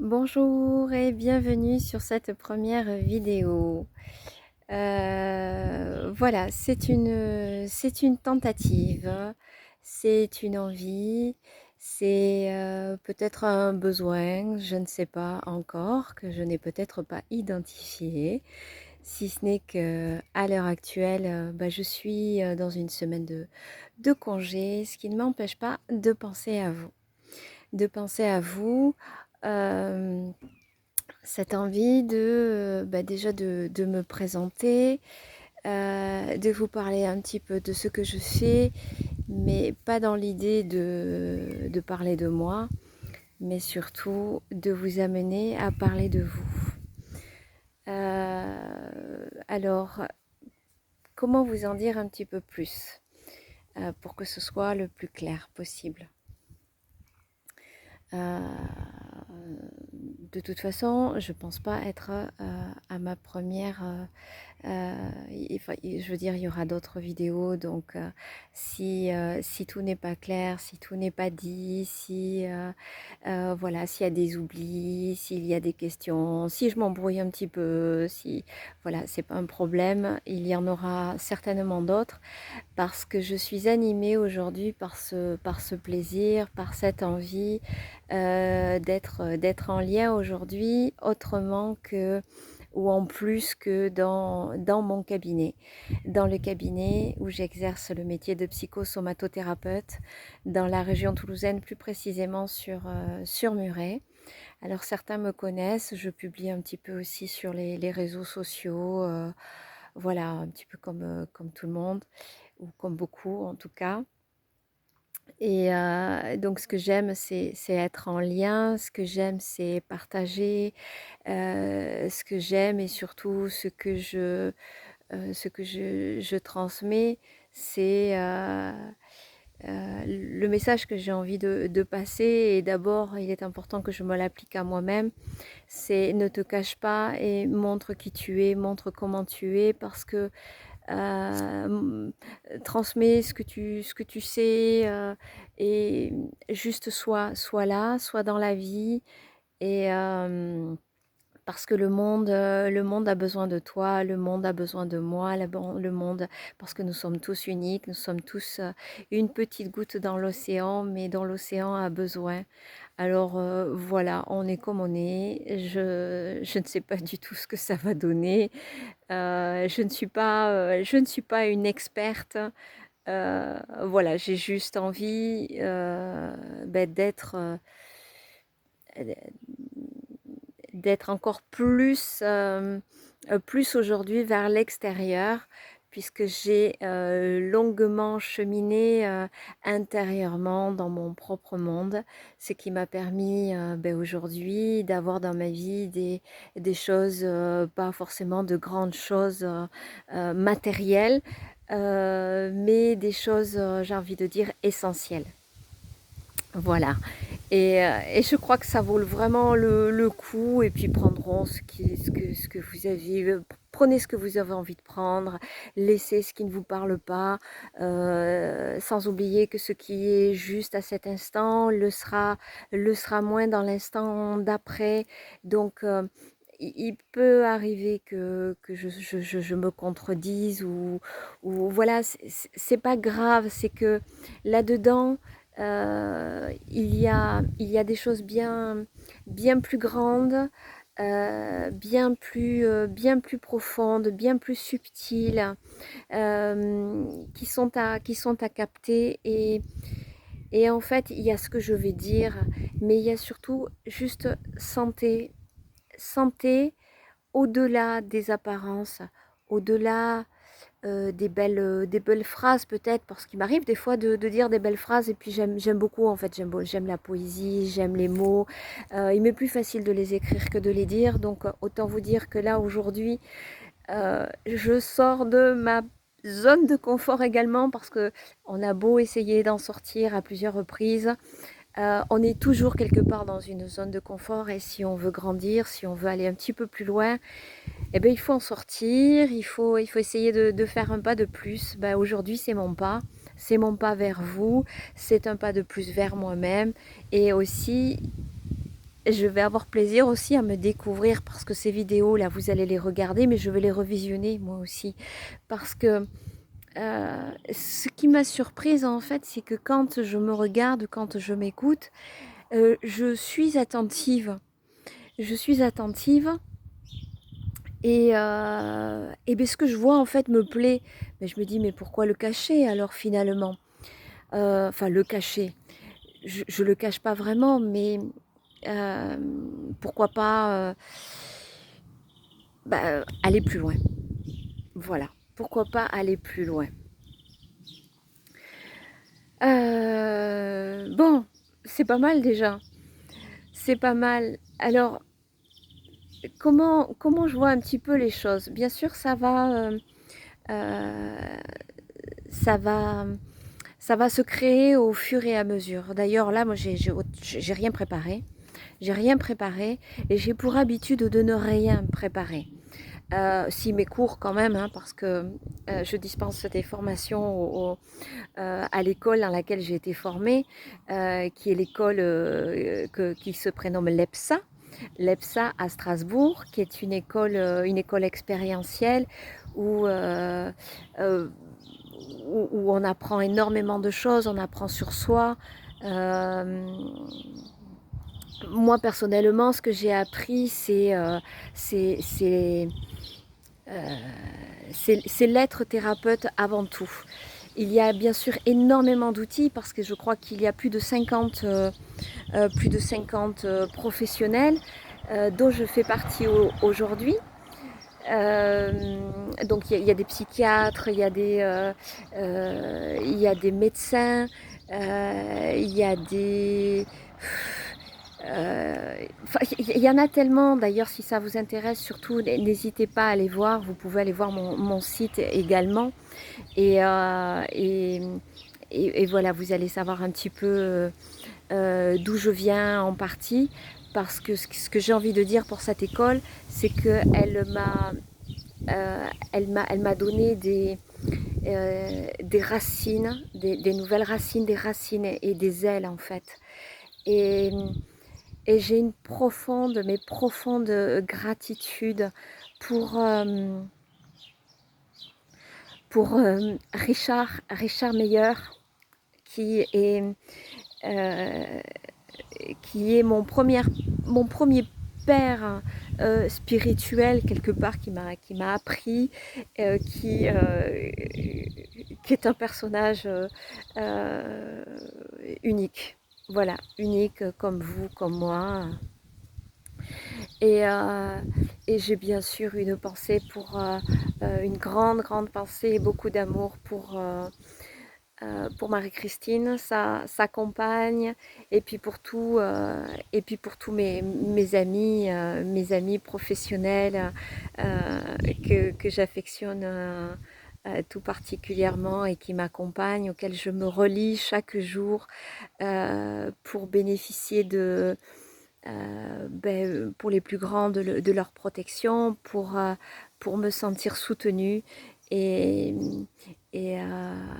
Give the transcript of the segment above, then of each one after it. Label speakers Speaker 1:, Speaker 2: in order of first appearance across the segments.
Speaker 1: Bonjour et bienvenue sur cette première vidéo. Voilà, c'est une tentative, c'est une envie, c'est peut-être un besoin, je ne sais pas encore, que je n'ai peut-être pas identifié, si ce n'est que à l'heure actuelle, je suis dans une semaine de congé, ce qui ne m'empêche pas de penser à vous. De penser à vous. euh, cette envie déjà de me présenter, de vous parler un petit peu de ce que je fais, mais pas dans l'idée de parler de moi, mais surtout de vous amener à parler de vous. Alors, comment vous en dire un petit peu plus pour que ce soit le plus clair possible. Euh, de toute façon, je pense pas être à ma première. Je veux dire, il y aura d'autres vidéos, donc si tout n'est pas clair, si tout n'est pas dit, si voilà, s'il y a des oublis, s'il y a des questions, si je m'embrouille un petit peu, si voilà, c'est pas un problème, il y en aura certainement d'autres parce que je suis animée aujourd'hui par ce plaisir, par cette envie d'être en lien aujourd'hui autrement que ou en plus que dans mon cabinet, dans le cabinet où j'exerce le métier de psychosomatothérapeute dans la région toulousaine, plus précisément sur Muret. Alors certains me connaissent, je publie un petit peu aussi sur les réseaux sociaux, voilà, un petit peu comme tout le monde, ou comme beaucoup en tout cas. Et donc ce que j'aime, c'est être en lien, ce que j'aime, c'est partager, ce que j'aime et surtout ce que je transmets, c'est le message que j'ai envie de passer. Et d'abord, il est important que je me l'applique à moi-même. C'est ne te cache pas et montre qui tu es, montre comment tu es, parce que transmets ce que tu sais et juste sois là, sois dans la vie et parce que le monde a besoin de toi, le monde a besoin de moi, le monde, parce que nous sommes tous uniques, nous sommes tous une petite goutte dans l'océan, mais dont l'océan a besoin. Alors voilà, on est comme on est. Je ne sais pas du tout ce que ça va donner. Je ne suis pas une experte. Voilà, j'ai juste envie d'être encore plus aujourd'hui vers l'extérieur, puisque j'ai longuement cheminé intérieurement dans mon propre monde, ce qui m'a permis aujourd'hui d'avoir dans ma vie des choses, pas forcément de grandes choses matérielles, mais des choses, j'ai envie de dire, essentielles. Voilà. Et je crois que ça vaut vraiment le coup. Et puis prendrons ce que vous avez, prenez ce que vous avez envie de prendre, laissez ce qui ne vous parle pas, sans oublier que ce qui est juste à cet instant le sera moins dans l'instant d'après. Donc il peut arriver que je me contredise ou voilà, c'est pas grave, c'est que là-dedans, il y a des choses bien plus grandes, bien plus profondes, bien plus subtiles, qui sont à capter. Et en fait, il y a ce que je vais dire, mais il y a surtout juste santé au-delà des apparences, au-delà des belles phrases peut-être, parce qu'il m'arrive des fois de dire des belles phrases et puis j'aime beaucoup en fait, j'aime la poésie, j'aime les mots. Il m'est plus facile de les écrire que de les dire, donc autant vous dire que là aujourd'hui, je sors de ma zone de confort également parce que on a beau essayer d'en sortir à plusieurs reprises, on est toujours quelque part dans une zone de confort et si on veut grandir, si on veut aller un petit peu plus loin, eh ben, il faut en sortir, il faut essayer de faire un pas de plus. Ben, aujourd'hui, c'est mon pas vers vous, c'est un pas de plus vers moi-même. Et aussi, je vais avoir plaisir aussi à me découvrir parce que ces vidéos là, vous allez les regarder, mais je vais les revisionner moi aussi parce que ce qui m'a surprise en fait, c'est que quand je me regarde, quand je m'écoute, je suis attentive. Je suis attentive et ben, ce que je vois en fait me plaît. Mais je me dis, mais pourquoi le cacher alors finalement? Enfin, le cacher. Je le cache pas vraiment, mais pourquoi pas aller plus loin. Voilà. Pourquoi pas aller plus loin. Bon, c'est pas mal déjà. C'est pas mal. Alors, comment je vois un petit peu les choses? Bien sûr, euh, ça va, ça va se créer au fur et à mesure. D'ailleurs, là, moi, j'ai rien préparé. J'ai rien préparé et j'ai pour habitude de ne rien préparer. Si mes cours quand même, hein, parce que je dispense des formations à l'école dans laquelle j'ai été formée, qui est l'école qui se prénomme l'EPSA. L'EPSA à Strasbourg, qui est une école expérientielle où, euh, euh, où on apprend énormément de choses, on apprend sur soi. Euh, Moi personnellement, ce que j'ai appris, c'est c'est euh, c'est l'être thérapeute avant tout. Il y a bien sûr énormément d'outils parce que je crois qu'il y a plus de 50 professionnels dont je fais partie aujourd'hui. Donc il y a des psychiatres, il y a des médecins, il y a des... il y en a tellement, d'ailleurs, si ça vous intéresse, surtout, n'hésitez pas à aller voir. Vous pouvez aller voir mon site également. Et, euh, et, et voilà, vous allez savoir un petit peu d'où je viens en partie. Parce que ce que j'ai envie de dire pour cette école, c'est qu'elle m'a donné des racines, des nouvelles racines, des racines et des ailes en fait. Et, et j'ai une profonde, mais profonde gratitude pour, euh, Richard Meyer, qui est, euh, qui est mon premier père spirituel quelque part qui m'a appris, euh, qui, euh, qui est un personnage euh, unique. Voilà, unique comme vous, comme moi. Et, euh, et j'ai bien sûr une pensée une grande, grande pensée et beaucoup d'amour pour Marie-Christine, sa compagne, et puis et puis pour tous mes amis professionnels que j'affectionne tout particulièrement et qui m'accompagnent, auxquels je me relie chaque jour pour bénéficier pour les plus grands de leur protection, pour me sentir soutenue et,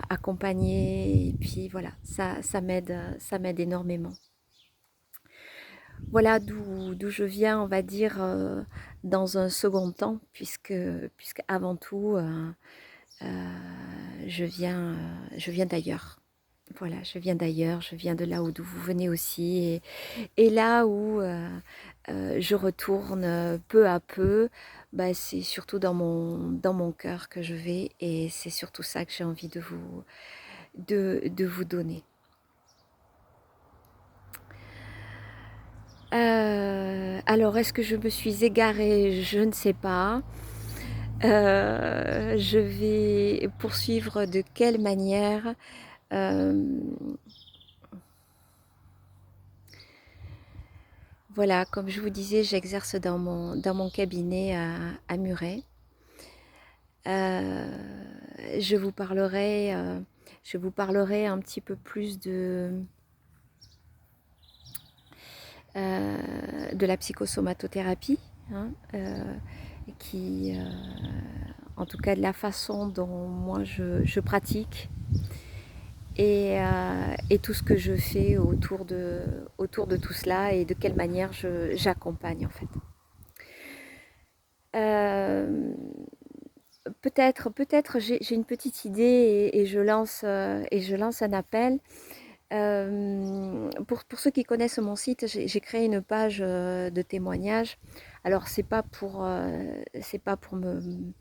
Speaker 1: accompagnée. Et puis voilà, ça m'aide énormément. Voilà d'où je viens, on va dire, dans un second temps, puisque avant tout, je viens d'ailleurs. Voilà, je viens d'ailleurs, je viens de là d'où vous venez aussi, et là où je retourne peu à peu, bah, c'est surtout dans mon cœur que je vais, et c'est surtout ça que j'ai envie de vous donner. Alors, est-ce que je me suis égarée? Je ne sais pas. Je vais poursuivre de quelle manière? Euh, voilà, comme je vous disais, j'exerce dans mon cabinet à Muret. Euh, je vous parlerai, euh, je vous parlerai un petit peu plus de la psychosomatothérapie, hein, qui, en tout cas de la façon dont moi je pratique. et tout ce que je fais autour de tout cela et de quelle manière j'accompagne en fait. Euh, peut-être j'ai une petite idée et je lance un appel. Pour ceux qui connaissent mon site, j'ai créé une page de témoignages. Alors c'est pas pour me,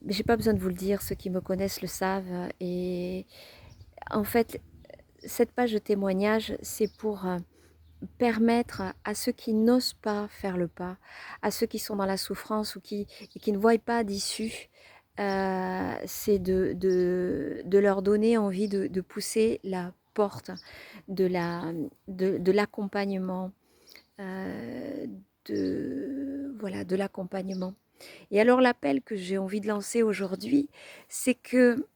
Speaker 1: j'ai pas besoin de vous le dire. Ceux qui me connaissent le savent. Et en fait, cette page de témoignages, c'est pour permettre à ceux qui n'osent pas faire le pas, à ceux qui sont dans la souffrance ou qui ne voient pas d'issue, c'est de leur donner envie de pousser la porte de l'accompagnement, euh, voilà, de l'accompagnement. Et alors l'appel que j'ai envie de lancer aujourd'hui, c'est que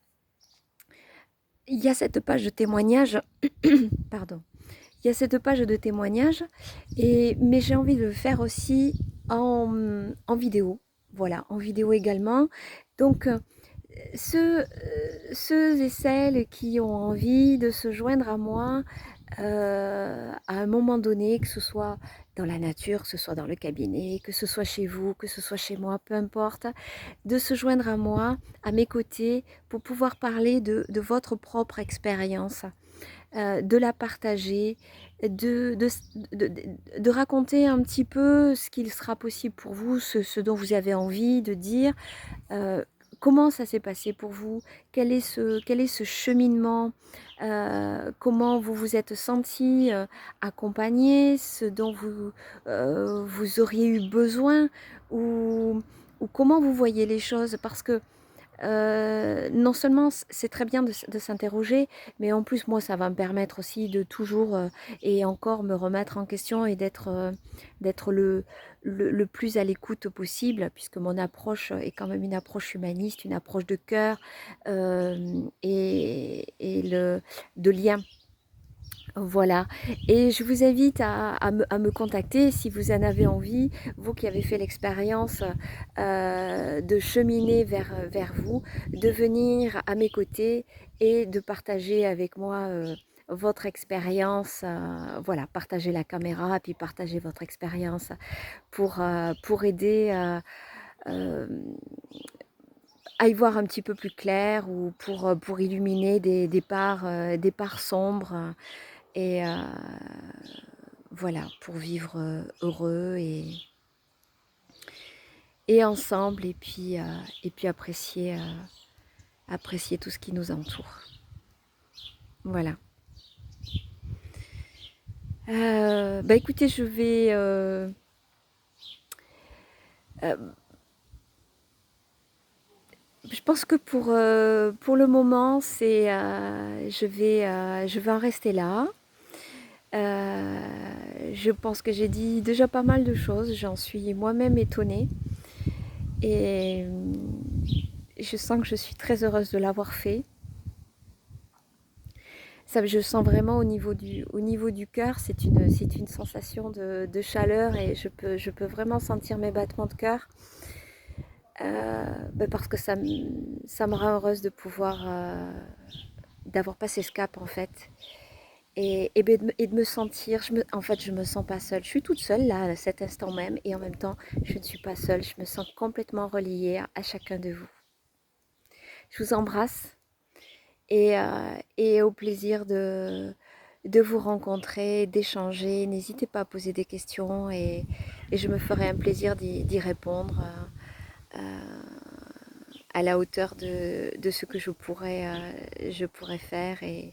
Speaker 1: il y a cette page de témoignage, pardon, il y a cette page de témoignage, mais j'ai envie de le faire aussi en vidéo. Voilà, en vidéo également. Donc, ceux, ceux et celles qui ont envie de se joindre à moi à un moment donné, que ce soit dans la nature, que ce soit dans le cabinet, que ce soit chez vous, que ce soit chez moi, peu importe, de se joindre à moi, à mes côtés, pour pouvoir parler de votre propre expérience, de la partager, de, de, de, de raconter un petit peu ce qu'il sera possible pour vous, ce dont vous avez envie de dire, euh, comment ça s'est passé pour vous, quel est ce cheminement, comment vous vous êtes senti accompagné, ce dont vous auriez eu besoin, ou comment vous voyez les choses, parce que non seulement c'est très bien de s'interroger, mais en plus moi ça va me permettre aussi de toujours et encore me remettre en question et d'être le plus à l'écoute possible, puisque mon approche est quand même une approche humaniste, une approche de cœur et de lien. Voilà, et je vous invite à me contacter si vous en avez envie, vous qui avez fait l'expérience de cheminer vers vous, de venir à mes côtés et de partager avec moi votre expérience, voilà, partager la caméra, puis partager votre expérience pour aider euh, à y voir un petit peu plus clair ou pour illuminer des parts sombres et voilà, pour vivre heureux et ensemble et puis apprécier, apprécier tout ce qui nous entoure. Voilà. Bah écoutez, euh, je pense que pour le moment, je vais en rester là. Je pense que j'ai dit déjà pas mal de choses, j'en suis moi-même étonnée et je sens que je suis très heureuse de l'avoir fait. Ça, je sens vraiment au niveau du cœur, c'est une sensation de chaleur et je peux vraiment sentir mes battements de cœur parce que ça me rend heureuse de pouvoir, d'avoir passé ce cap en fait. Et de me sentir, en fait, je me sens pas seule. Je suis toute seule là, à cet instant même, et en même temps, je ne suis pas seule. Je me sens complètement reliée à chacun de vous. Je vous embrasse et au plaisir de vous rencontrer, d'échanger. N'hésitez pas à poser des questions et je me ferai un plaisir d'y répondre à la hauteur de ce que je pourrais faire et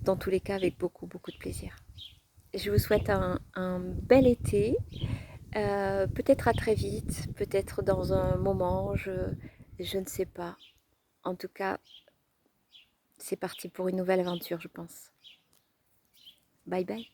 Speaker 1: dans tous les cas avec beaucoup, beaucoup de plaisir. Je vous souhaite un bel été, peut-être à très vite, peut-être dans un moment, je ne sais pas. En tout cas, c'est parti pour une nouvelle aventure, je pense. Bye bye.